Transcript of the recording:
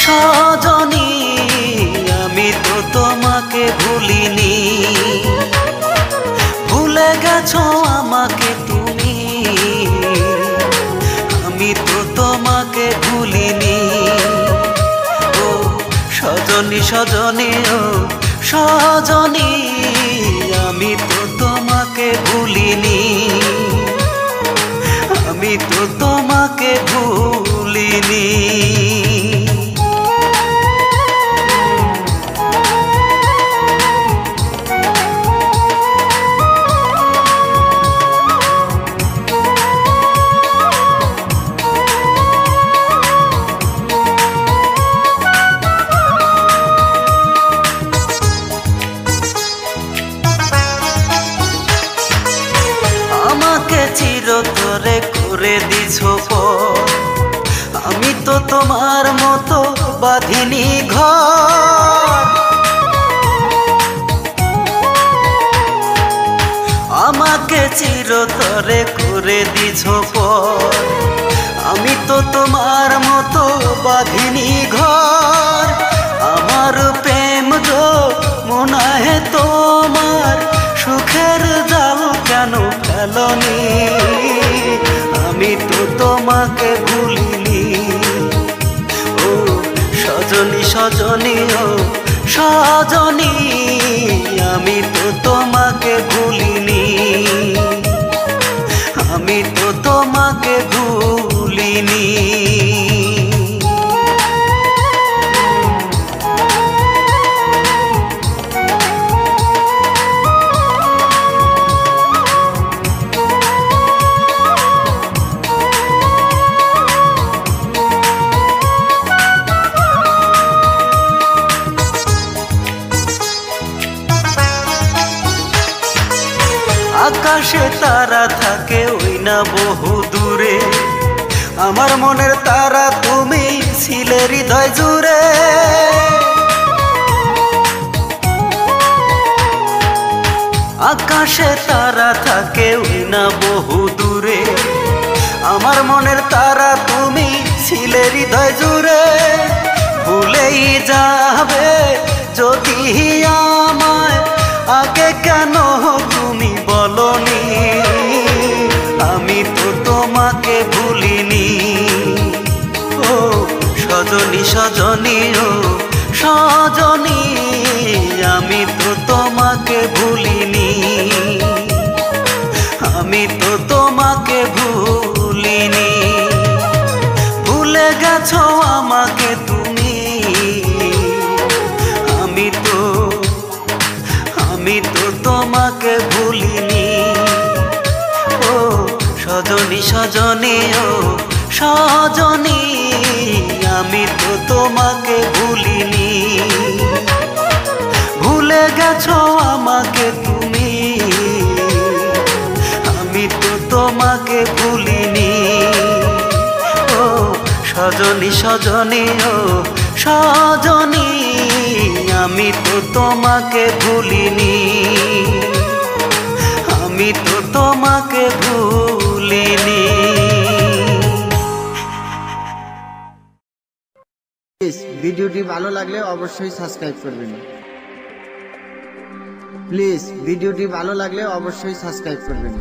সজনী আমি তো তোমাকে ভুলিনি, ভুলে গেছো আমাকে তুমি, আমি তো তোমাকে ভুলিনি। ও সজনী সজনী ও সজনী আমি তো তোমাকে ভুলিনি, আমি তো তোমাকে ভুলিনি। আমাকে চিরতরে করে দিছো পর, আমি তো তোমার মতো বাঁধিনি ঘর। আমাকে চিরতরে করে দিছো পর, আমি তো তোমার মতো বাঁধিনি ঘর। আমার প্রেম গো মনে হে তোমার সুখের জাল কেন ফেলনি, আমি তো তোমাকে ভুলিনি। ও সজনী সজনী ও সজনী আমি তো তোমাকে ভুলিনি, আমি তো তোমাকে ভুলিনি। আকাশে তারা থাকে ওই না বহু দূরে, আমার মনের তারা তুমি ছিলে হৃদয় জুড়ে। আকাশে তারা থাকে ওই না বহু দূরে, আমার মনের তারা তুমি ছিলে হৃদয় জুড়ে। ভুলেই যাবে যদি আমায় আগে কেন তুমি বলনি, আমি তো তোমাকে ভুলিনি। ও সজনী সজনী ও সজনী আমি তো তোমাকে ভুলিনি, আমি তো তোমাকে ভুলিনি। ভুলে গেছো আমাকে তুমি, আমি তো তোমাকে ভুলিনি। ও সজনী সজনী ও সজনী আমি তো তোমাকে ভুলিনি, ভুলে গেছো আমাকে তুমি, আমি তো তোমাকে ভুলিনি। ও সজনী সজনী ও সজনী আমি তো তোমাকে ভুলিনি, আমি তো তোমাকে ভুলিনি। ভিডিওটি ভালো লাগলে অবশ্যই সাবস্ক্রাইব করবেন। প্লিজ ভিডিওটি ভালো লাগলে অবশ্যই সাবস্ক্রাইব করবেন।